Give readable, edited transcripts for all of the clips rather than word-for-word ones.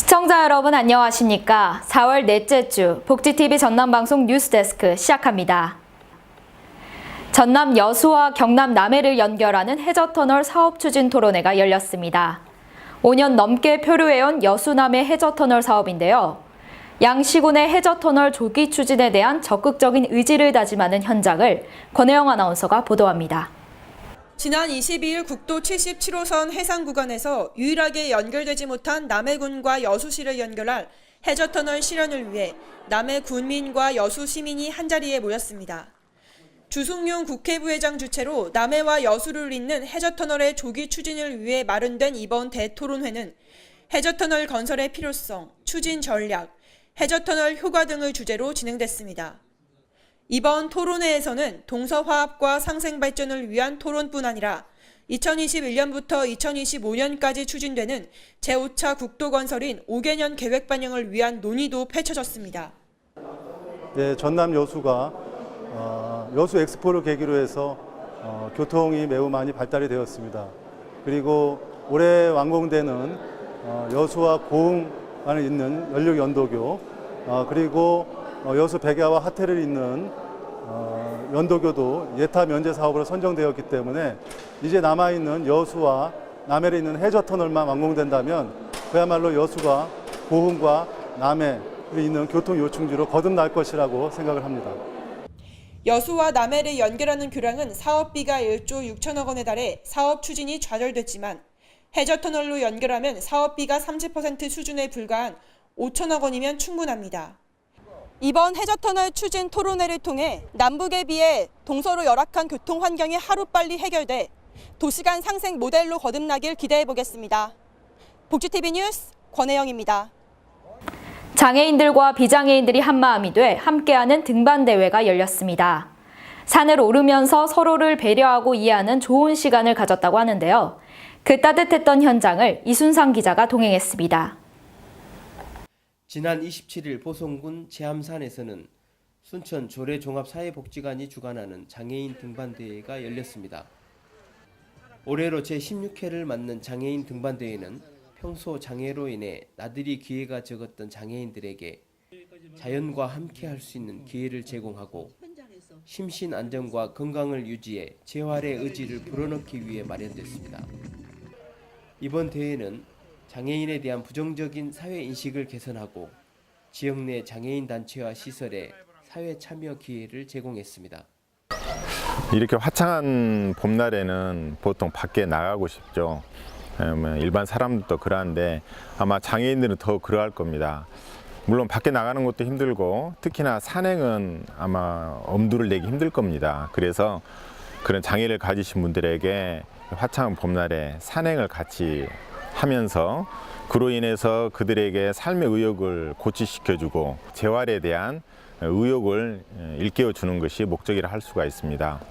시청자 여러분 안녕하십니까? 4월 넷째 주 복지TV 전남방송 뉴스데스크 시작합니다. 전남 여수와 경남 남해를 연결하는 해저터널 사업 추진 토론회가 열렸습니다. 5년 넘게 표류해온 여수 남해 해저터널 사업인데요. 양 시군의 해저터널 조기 추진에 대한 적극적인 의지를 다짐하는 현장을 권혜영 아나운서가 보도합니다. 지난 22일 국도 77호선 해상 구간에서 유일하게 연결되지 못한 남해군과 여수시를 연결할 해저터널 실현을 위해 남해 군민과 여수 시민이 한자리에 모였습니다. 주승용 국회부회장 주최로 남해와 여수를 잇는 해저터널의 조기 추진을 위해 마련된 이번 대토론회는 해저터널 건설의 필요성, 추진 전략, 해저터널 효과 등을 주제로 진행됐습니다. 이번 토론회에서는 동서화합과 상생발전을 위한 토론뿐 아니라 2021년부터 2025년까지 추진되는 제5차 국도 건설인 5개년 계획 반영을 위한 논의도 펼쳐졌습니다. 네, 전남 여수가 여수 엑스포를 계기로 해서 교통이 매우 많이 발달이 되었습니다. 그리고 올해 완공되는 여수와 고흥 안에 있는 연륙 연도교 그리고 여수 백야와 하태를 잇는 연도교도 예타 면제 사업으로 선정되었기 때문에 이제 남아있는 여수와 남해를 잇는 해저터널만 완공된다면 그야말로 여수가 고흥과 남해를 잇는 교통 요충지로 거듭날 것이라고 생각을 합니다. 여수와 남해를 연결하는 교량은 사업비가 1조 6천억 원에 달해 사업 추진이 좌절됐지만 해저터널로 연결하면 사업비가 30% 수준에 불과한 5천억 원이면 충분합니다. 이번 해저터널 추진 토론회를 통해 남북에 비해 동서로 열악한 교통 환경이 하루빨리 해결돼 도시간 상생 모델로 거듭나길 기대해보겠습니다. 복지TV 뉴스 권혜영입니다. 장애인들과 비장애인들이 한마음이 돼 함께하는 등반대회가 열렸습니다. 산을 오르면서 서로를 배려하고 이해하는 좋은 시간을 가졌다고 하는데요. 그 따뜻했던 현장을 이순상 기자가 동행했습니다. 지난 27일 보성군 제암산에서는 순천 조례종합사회복지관이 주관하는 장애인 등반대회가 열렸습니다. 올해로 제16회를 맞는 장애인 등반대회는 평소 장애로 인해 나들이 기회가 적었던 장애인들에게 자연과 함께할 수 있는 기회를 제공하고 심신 안정과 건강을 유지해 재활의 의지를 불어넣기 위해 마련됐습니다. 이번 대회는 장애인에 대한 부정적인 사회 인식을 개선하고 지역 내 장애인 단체와 시설에 사회 참여 기회를 제공했습니다. 이렇게 화창한 봄날에는 보통 밖에 나가고 싶죠. 일반 사람들도 그러한데 아마 장애인들은 더 그러할 겁니다. 물론 밖에 나가는 것도 힘들고 특히나 산행은 아마 엄두를 내기 힘들 겁니다. 그래서 그런 장애를 가지신 분들에게 화창한 봄날에 산행을 같이 하면서 그로 인해서 그들에게 삶의 의욕을 고취시켜주고 재활에 대한 의욕을 일깨워주는 것이 목적이라 할 수가 있습니다.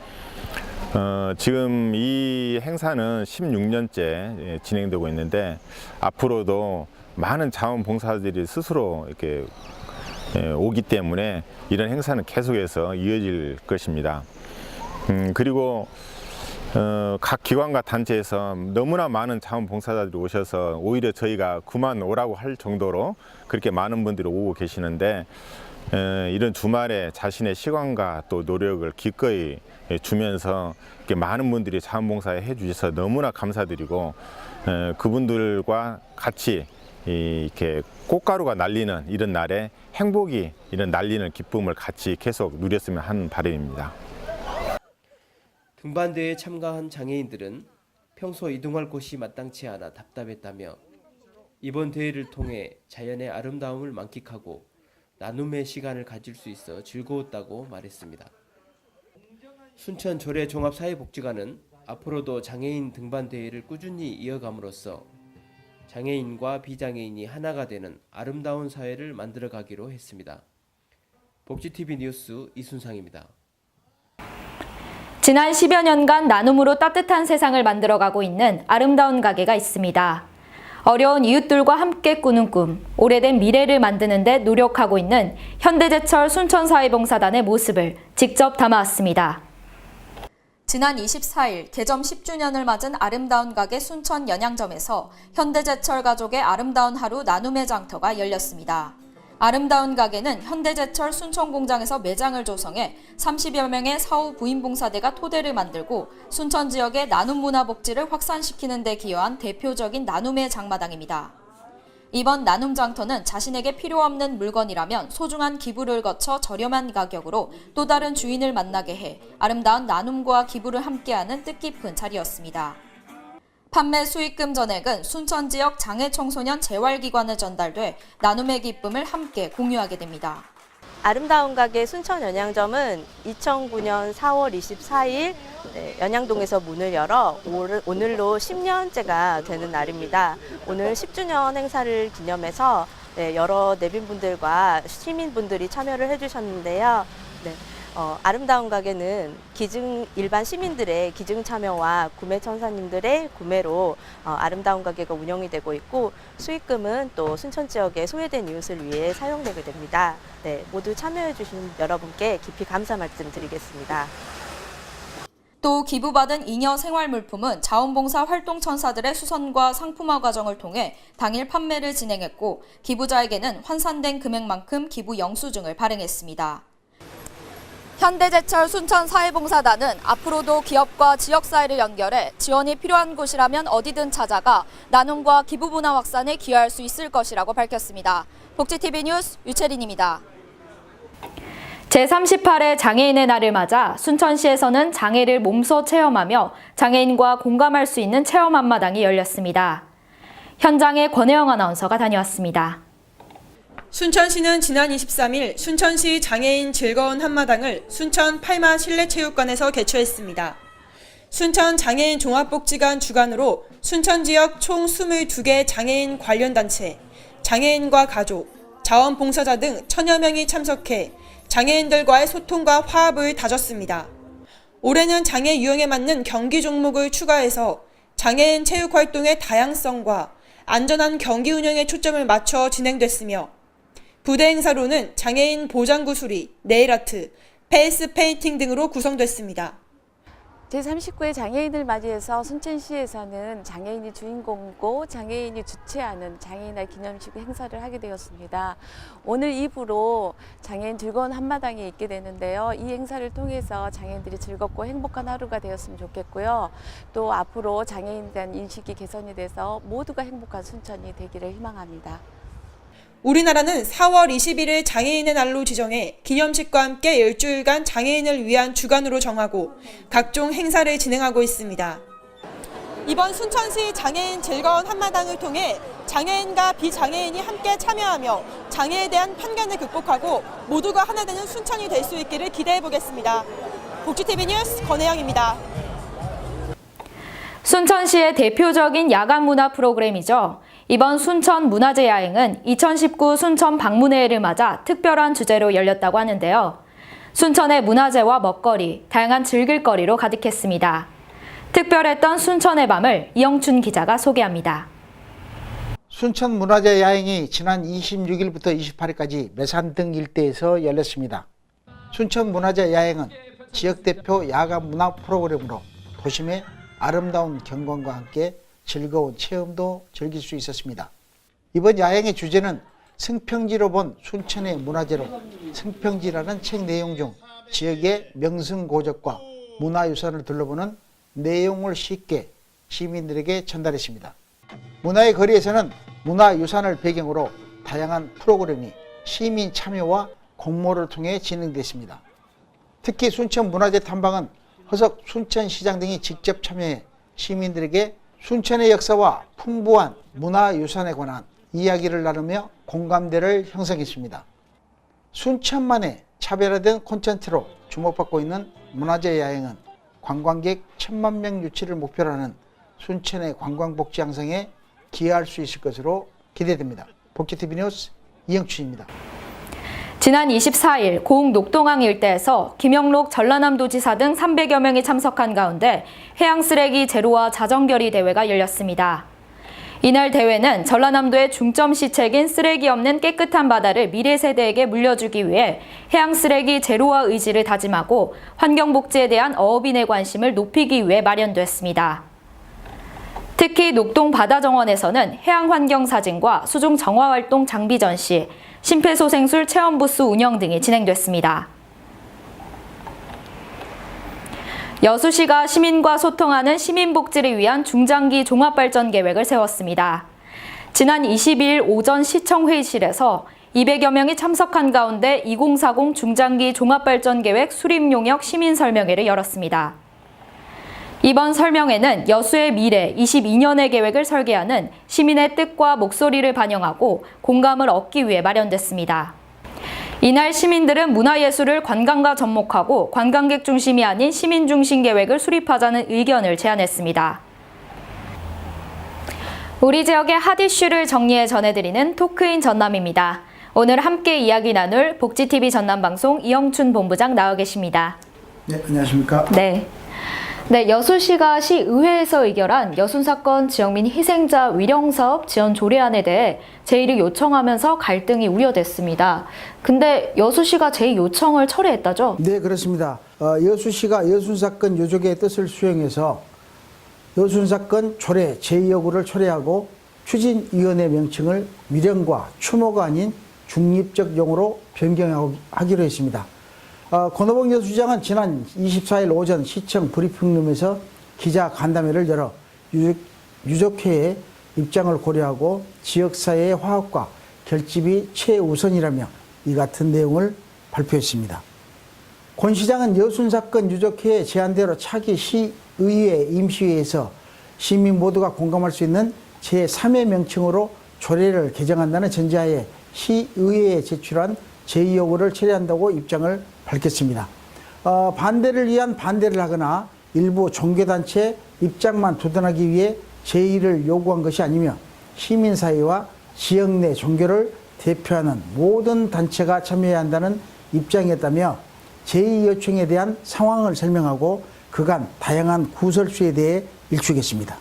지금 이 행사는 16년째 진행되고 있는데 앞으로도 많은 자원봉사자들이 스스로 이렇게 오기 때문에 이런 행사는 계속해서 이어질 것입니다. 그리고 각 기관과 단체에서 너무나 많은 자원봉사자들이 오셔서 오히려 저희가 그만 오라고 할 정도로 그렇게 많은 분들이 오고 계시는데 이런 주말에 자신의 시간과 또 노력을 기꺼이 주면서 이렇게 많은 분들이 자원봉사에 해주셔서 너무나 감사드리고 그분들과 같이 이렇게 꽃가루가 날리는 이런 날에 행복이 이런 날리는 기쁨을 같이 계속 누렸으면 하는 바람입니다. 등반대회에 참가한 장애인들은 평소 이동할 곳이 마땅치 않아 답답했다며 이번 대회를 통해 자연의 아름다움을 만끽하고 나눔의 시간을 가질 수 있어 즐거웠다고 말했습니다. 순천 조례종합사회복지관은 앞으로도 장애인 등반대회를 꾸준히 이어감으로써 장애인과 비장애인이 하나가 되는 아름다운 사회를 만들어가기로 했습니다. 복지TV 뉴스 이순상입니다. 지난 10여 년간 나눔으로 따뜻한 세상을 만들어가고 있는 아름다운 가게가 있습니다. 어려운 이웃들과 함께 꾸는 꿈, 오래된 미래를 만드는 데 노력하고 있는 현대제철 순천사회봉사단의 모습을 직접 담아왔습니다. 지난 24일 개점 10주년을 맞은 아름다운 가게 순천 연양점에서 현대제철 가족의 아름다운 하루 나눔의 장터가 열렸습니다. 아름다운 가게는 현대제철 순천 공장에서 매장을 조성해 30여 명의 사후 부인봉사대가 토대를 만들고 순천 지역의 나눔 문화 복지를 확산시키는 데 기여한 대표적인 나눔의 장마당입니다. 이번 나눔 장터는 자신에게 필요 없는 물건이라면 소중한 기부를 거쳐 저렴한 가격으로 또 다른 주인을 만나게 해 아름다운 나눔과 기부를 함께하는 뜻깊은 자리였습니다. 판매 수익금 전액은 순천 지역 장애 청소년 재활기관에 전달돼 나눔의 기쁨을 함께 공유하게 됩니다. 아름다운 가게 순천 연양점은 2009년 4월 24일 연양동에서 문을 열어 오늘로 10년째가 되는 날입니다. 오늘 10주년 행사를 기념해서 여러 내빈분들과 시민분들이 참여를 해주셨는데요. 아름다운 가게는 일반 시민들의 기증 참여와 구매 천사님들의 구매로 아름다운 가게가 운영이 되고 있고 수익금은 또 순천 지역의 소외된 이웃을 위해 사용되게 됩니다. 모두 참여해 주신 여러분께 깊이 감사 말씀 드리겠습니다. 또 기부받은 잉여 생활물품은 자원봉사 활동천사들의 수선과 상품화 과정을 통해 당일 판매를 진행했고 기부자에게는 환산된 금액만큼 기부 영수증을 발행했습니다. 현대제철 순천사회봉사단은 앞으로도 기업과 지역사회를 연결해 지원이 필요한 곳이라면 어디든 찾아가 나눔과 기부 문화 확산에 기여할 수 있을 것이라고 밝혔습니다. 복지TV 뉴스 유채린입니다. 제38회 장애인의 날을 맞아 순천시에서는 장애를 몸소 체험하며 장애인과 공감할 수 있는 체험 한마당이 열렸습니다. 현장에 권혜영 아나운서가 다녀왔습니다. 순천시는 지난 23일 순천시 장애인 즐거운 한마당을 순천 팔마 실내체육관에서 개최했습니다. 순천 장애인 종합복지관 주관으로 순천 지역 총 22개 장애인 관련 단체, 장애인과 가족, 자원봉사자 등 1000여 명이 참석해 장애인들과의 소통과 화합을 다졌습니다. 올해는 장애 유형에 맞는 경기 종목을 추가해서 장애인 체육 활동의 다양성과 안전한 경기 운영에 초점을 맞춰 진행됐으며 부대 행사로는 장애인 보장구 수리, 네일아트, 페이스 페인팅 등으로 구성됐습니다. 제39회 장애인을 맞이해서 순천시에서는 장애인이 주인공이고 장애인이 주최하는 장애인날 기념식 행사를 하게 되었습니다. 오늘 2부로 장애인 즐거운 한마당이 있게 되는데요. 이 행사를 통해서 장애인들이 즐겁고 행복한 하루가 되었으면 좋겠고요. 또 앞으로 장애인에 대한 인식이 개선이 돼서 모두가 행복한 순천이 되기를 희망합니다. 우리나라는 4월 21일 장애인의 날로 지정해 기념식과 함께 일주일간 장애인을 위한 주간으로 정하고 각종 행사를 진행하고 있습니다. 이번 순천시 장애인 즐거운 한마당을 통해 장애인과 비장애인이 함께 참여하며 장애에 대한 편견을 극복하고 모두가 하나 되는 순천이 될 수 있기를 기대해 보겠습니다. 복지TV 뉴스 권혜영입니다. 순천시의 대표적인 야간 문화 프로그램이죠. 이번 순천 문화제 야행은 2019 순천 방문회를 맞아 특별한 주제로 열렸다고 하는데요. 순천의 문화재와 먹거리, 다양한 즐길거리로 가득했습니다. 특별했던 순천의 밤을 이영춘 기자가 소개합니다. 순천 문화재 야행이 지난 26일부터 28일까지 매산 등 일대에서 열렸습니다. 순천 문화재 야행은 지역 대표 야간 문화 프로그램으로 도심의 아름다운 경관과 함께 즐거운 체험도 즐길 수 있었습니다. 이번 야행의 주제는 승평지로 본 순천의 문화재로 승평지라는 책 내용 중 지역의 명승고적과 문화유산을 둘러보는 내용을 쉽게 시민들에게 전달했습니다. 문화의 거리에서는 문화유산을 배경으로 다양한 프로그램이 시민 참여와 공모를 통해 진행됐습니다. 특히 순천 문화재 탐방은 허석 순천시장 등이 직접 참여해 시민들에게 순천의 역사와 풍부한 문화유산에 관한 이야기를 나누며 공감대를 형성했습니다. 순천만의 차별화된 콘텐츠로 주목받고 있는 문화재 야행은 관광객 1000만 명 유치를 목표로 하는 순천의 관광복지 향상에 기여할 수 있을 것으로 기대됩니다. 복지TV 뉴스 이영춘입니다. 지난 24일 고흥 녹동항 일대에서 김영록 전라남도지사 등 300여 명이 참석한 가운데 해양 쓰레기 제로와 자정결의 대회가 열렸습니다. 이날 대회는 전라남도의 중점 시책인 쓰레기 없는 깨끗한 바다를 미래 세대에게 물려주기 위해 해양 쓰레기 제로화 의지를 다짐하고 환경복지에 대한 어업인의 관심을 높이기 위해 마련됐습니다. 특히 녹동 바다정원에서는 해양환경사진과 수중 정화활동 장비 전시, 심폐소생술 체험부스 운영 등이 진행됐습니다. 여수시가 시민과 소통하는 시민복지를 위한 중장기 종합발전 계획을 세웠습니다. 지난 22일 오전 시청 회의실에서 200여 명이 참석한 가운데 2040 중장기 종합발전 계획 수립 용역 시민 설명회를 열었습니다. 이번 설명회는 여수의 미래 22년의 계획을 설계하는 시민의 뜻과 목소리를 반영하고 공감을 얻기 위해 마련됐습니다. 이날 시민들은 문화예술을 관광과 접목하고 관광객 중심이 아닌 시민 중심 계획을 수립하자는 의견을 제안했습니다. 우리 지역의 핫 이슈를 정리해 전해드리는 토크인 전남입니다. 오늘 함께 이야기 나눌 복지TV 전남방송 이영춘 본부장 나와 계십니다. 네, 안녕하십니까? 네, 여수시가 시의회에서 의결한 여순사건 지역민 희생자 위령사업 지원 조례안에 대해 제의를 요청하면서 갈등이 우려됐습니다. 근데 여수시가 제의 요청을 철회했다죠? 네, 그렇습니다. 여수시가 여순사건 유족의 뜻을 수용해서 여순사건 조례 제의 여부를 철회하고 추진위원회 명칭을 위령과 추모가 아닌 중립적 용어로 변경하기로 했습니다. 권오봉 여수시장은 지난 24일 오전 시청 브리핑룸에서 기자 간담회를 열어 유족회의 입장을 고려하고 지역사회의 화합과 결집이 최우선이라며 이 같은 내용을 발표했습니다. 권 시장은 여순사건 유족회의 제안대로 차기 시의회 임시회에서 시민 모두가 공감할 수 있는 제3의 명칭으로 조례를 개정한다는 전제하에 시의회에 제출한 제의 요구를 처리한다고 입장을 밝혔습니다. 반대를 위한 반대를 하거나 일부 종교단체 입장만 두둔하기 위해 제의를 요구한 것이 아니며 시민사회와 지역 내 종교를 대표하는 모든 단체가 참여해야 한다는 입장이었다며 제의 요청에 대한 상황을 설명하고 그간 다양한 구설수에 대해 일축했습니다.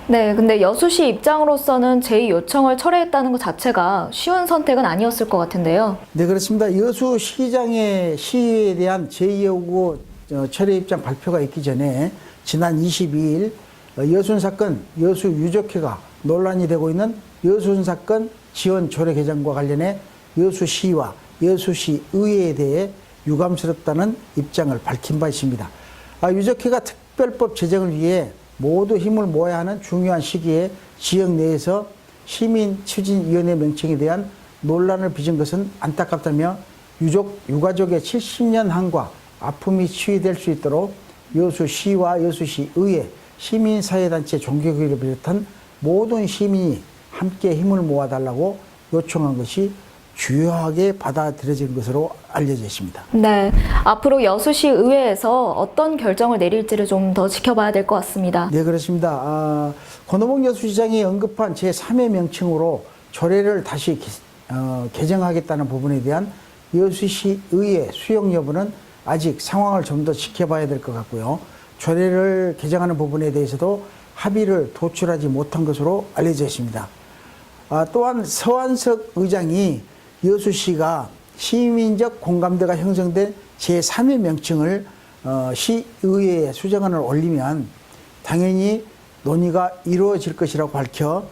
네, 근데 여수시 입장으로서는 제의 요청을 철회했다는 것 자체가 쉬운 선택은 아니었을 것 같은데요. 네, 그렇습니다. 여수시장의 시의회에 대한 제의 요구 철회 입장 발표가 있기 전에 지난 22일 여순사건 여수유족회가 논란이 되고 있는 여순사건 지원 조례 개정과 관련해 여수시와 여수시의회에 대해 유감스럽다는 입장을 밝힌 바 있습니다. 유족회가 특별법 제정을 위해 모두 힘을 모아야 하는 중요한 시기에 지역 내에서 시민추진위원회 명칭에 대한 논란을 빚은 것은 안타깝다며 유가족의 70년 한과 아픔이 치유될 수 있도록 여수시와 여수시의회, 시민사회단체, 종교교회를 비롯한 모든 시민이 함께 힘을 모아달라고 요청한 것이 주요하게 받아들여진 것으로 알려져 있습니다. 네, 앞으로 여수시 의회에서 어떤 결정을 내릴지를 좀 더 지켜봐야 될 것 같습니다. 네, 그렇습니다. 권오봉 여수시장이 언급한 제3의 명칭으로 조례를 다시 개정하겠다는 부분에 대한 여수시 의회 수용 여부는 아직 상황을 좀 더 지켜봐야 될 것 같고요. 조례를 개정하는 부분에 대해서도 합의를 도출하지 못한 것으로 알려져 있습니다. 또한 서한석 의장이 여수시가 시민적 공감대가 형성된 제3의 명칭을 시의회에 수정안을 올리면 당연히 논의가 이루어질 것이라고 밝혀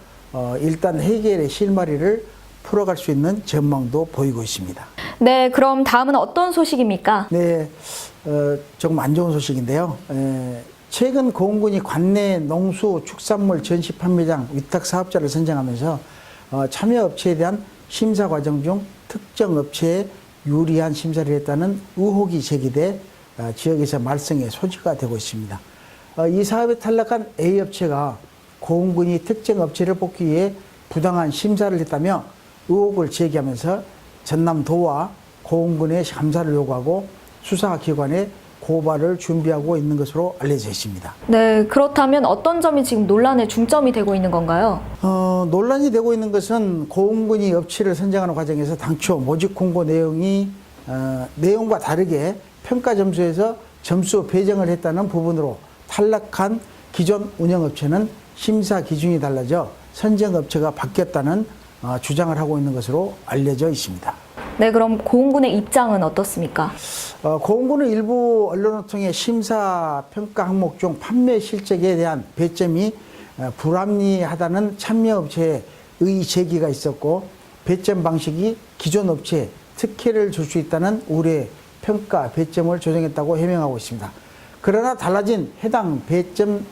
일단 해결의 실마리를 풀어갈 수 있는 전망도 보이고 있습니다. 네, 그럼 다음은 어떤 소식입니까? 네, 조금 안 좋은 소식인데요. 최근 고흥군이 관내 농수축산물 전시 판매장 위탁 사업자를 선정하면서 참여 업체에 대한 심사 과정 중 특정 업체에 유리한 심사를 했다는 의혹이 제기돼 지역에서 말썽의 소지가 되고 있습니다. 이 사업에 탈락한 A업체가 고흥군이 특정 업체를 뽑기 위해 부당한 심사를 했다며 의혹을 제기하면서 전남도와 고흥군의 감사를 요구하고 수사기관에 고발을 준비하고 있는 것으로 알려져 있습니다. 네, 그렇다면 어떤 점이 지금 논란의 중점이 되고 있는 건가요? 논란이 되고 있는 것은 고흥군이 업체를 선정하는 과정에서 당초 모집 공고 내용과 다르게 평가 점수에서 점수 배정을 했다는 부분으로 탈락한 기존 운영업체는 심사 기준이 달라져 선정업체가 바뀌었다는 주장을 하고 있는 것으로 알려져 있습니다. 네, 그럼 고흥군의 입장은 어떻습니까? 고흥군은 일부 언론을 통해 심사 평가 항목 중 판매 실적에 대한 배점이 불합리하다는 참여업체의 의의 제기가 있었고, 배점 방식이 기존 업체에 특혜를 줄 수 있다는 우려의 평가 배점을 조정했다고 해명하고 있습니다. 그러나 달라진 해당 배점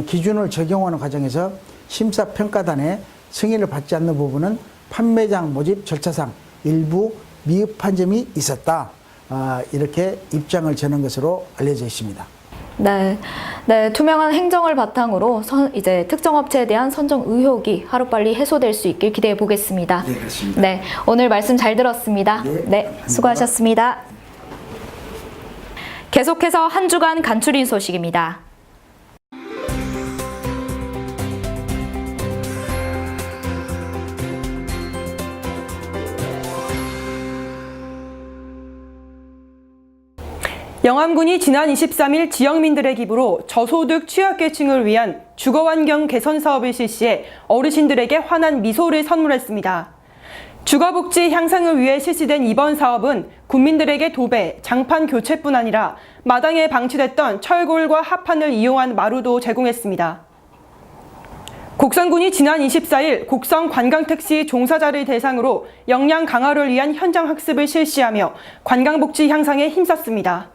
기준을 적용하는 과정에서 심사평가단의 승인을 받지 않는 부분은 판매장 모집 절차상 일부 미흡한 점이 있었다. 이렇게 입장을 전한 것으로 알려져 있습니다. 네, 투명한 행정을 바탕으로 이제 특정 업체에 대한 선정 의혹이 하루빨리 해소될 수 있길 기대해 보겠습니다. 네, 그렇습니다. 네, 오늘 말씀 잘 들었습니다. 네, 수고하셨습니다. 계속해서 한 주간 간추린 소식입니다. 영암군이 지난 23일 지역민들의 기부로 저소득 취약계층을 위한 주거환경 개선 사업을 실시해 어르신들에게 환한 미소를 선물했습니다. 주거복지 향상을 위해 실시된 이번 사업은 국민들에게 도배, 장판 교체뿐 아니라 마당에 방치됐던 철골과 합판을 이용한 마루도 제공했습니다. 곡성군이 지난 24일 곡성 관광택시 종사자를 대상으로 역량 강화를 위한 현장 학습을 실시하며 관광복지 향상에 힘썼습니다.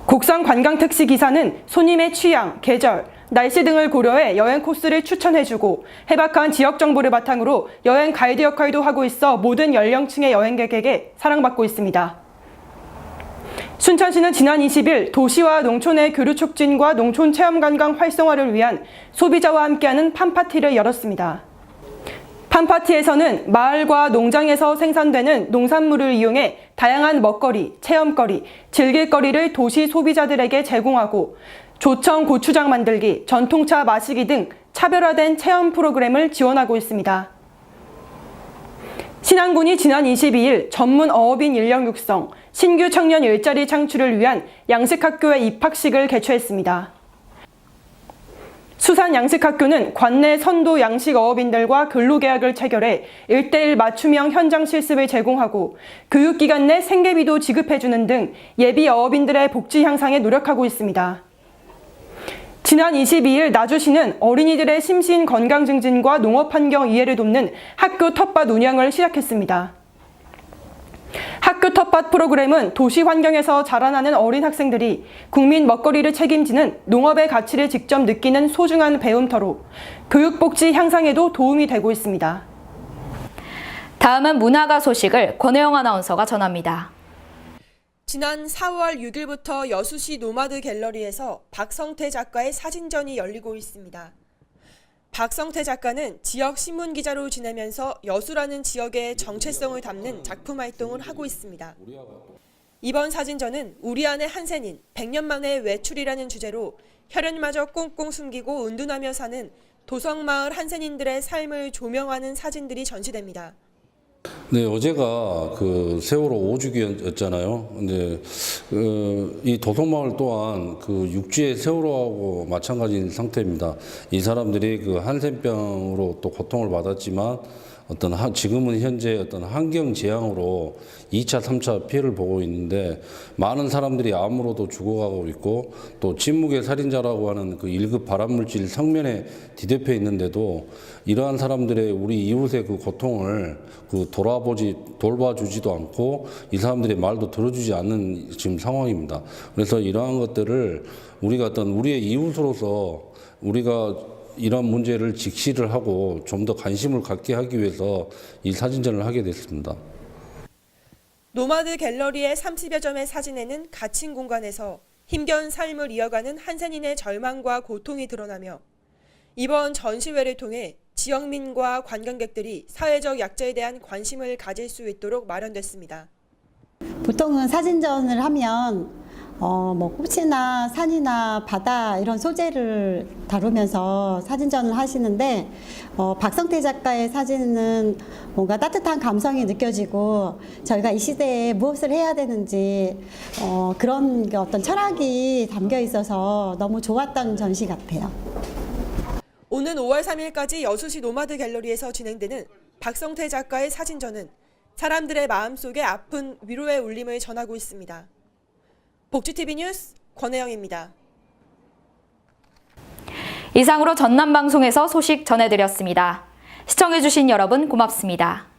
곡성 관광택시 기사는 손님의 취향, 계절, 날씨 등을 고려해 여행 코스를 추천해주고 해박한 지역 정보를 바탕으로 여행 가이드 역할도 하고 있어 모든 연령층의 여행객에게 사랑받고 있습니다. 순천시는 지난 20일 도시와 농촌의 교류 촉진과 농촌 체험관광 활성화를 위한 소비자와 함께하는 팜파티를 열었습니다. 팜파티에서는 마을과 농장에서 생산되는 농산물을 이용해 다양한 먹거리, 체험거리, 즐길거리를 도시 소비자들에게 제공하고 조청 고추장 만들기, 전통차 마시기 등 차별화된 체험 프로그램을 지원하고 있습니다. 신안군이 지난 22일 전문 어업인 인력 육성, 신규 청년 일자리 창출을 위한 양식학교의 입학식을 개최했습니다. 수산 양식학교는 관내 선도 양식어업인들과 근로계약을 체결해 1:1 맞춤형 현장 실습을 제공하고 교육기간 내 생계비도 지급해주는 등 예비 어업인들의 복지 향상에 노력하고 있습니다. 지난 22일 나주시는 어린이들의 심신 건강 증진과 농업환경 이해를 돕는 학교 텃밭 운영을 시작했습니다. 학교 텃밭 프로그램은 도시 환경에서 자라나는 어린 학생들이 국민 먹거리를 책임지는 농업의 가치를 직접 느끼는 소중한 배움터로 교육복지 향상에도 도움이 되고 있습니다. 다음은 문화가 소식을 권혜영 아나운서가 전합니다. 지난 4월 6일부터 여수시 노마드 갤러리에서 박성태 작가의 사진전이 열리고 있습니다. 박성태 작가는 지역 신문 기자로 지내면서 여수라는 지역의 정체성을 담는 작품 활동을 하고 있습니다. 이번 사진전은 우리 안의 한센인 100년 만의 외출이라는 주제로 혈연마저 꽁꽁 숨기고 은둔하며 사는 도성마을 한센인들의 삶을 조명하는 사진들이 전시됩니다. 네, 어제가 그 세월호 5주기였잖아요. 근데 이 도성마을 또한 그 육지의 세월호하고 마찬가지인 상태입니다. 이 사람들이 그 한센병으로 또 고통을 받았지만 지금은 현재 어떤 환경 재앙으로 2차, 3차 피해를 보고 있는데 많은 사람들이 암으로도 죽어가고 있고 또 침묵의 살인자라고 하는 그 1급 발암물질 성면에 뒤덮여 있는데도 이러한 사람들의 우리 이웃의 그 고통을 돌봐주지도 않고 이 사람들의 말도 들어주지 않는 지금 상황입니다. 그래서 이러한 것들을 우리가 우리의 이웃으로서 우리가 이런 문제를 직시를 하고 좀 더 관심을 갖게 하기 위해서 이 사진전을 하게 됐습니다. 노마드 갤러리의 30여 점의 사진에는 갇힌 공간에서 힘겨운 삶을 이어가는 한센인의 절망과 고통이 드러나며 이번 전시회를 통해 지역민과 관광객들이 사회적 약자에 대한 관심을 가질 수 있도록 마련됐습니다. 보통은 사진전을 하면 꽃이나 산이나 바다 이런 소재를 다루면서 사진전을 하시는데 박성태 작가의 사진은 뭔가 따뜻한 감성이 느껴지고 저희가 이 시대에 무엇을 해야 되는지 그런 어떤 철학이 담겨 있어서 너무 좋았던 전시 같아요. 오는 5월 3일까지 여수시 노마드 갤러리에서 진행되는 박성태 작가의 사진전은 사람들의 마음속에 아픈 위로의 울림을 전하고 있습니다. 복지TV 뉴스 권혜영입니다. 이상으로 전남방송에서 소식 전해드렸습니다. 시청해주신 여러분 고맙습니다.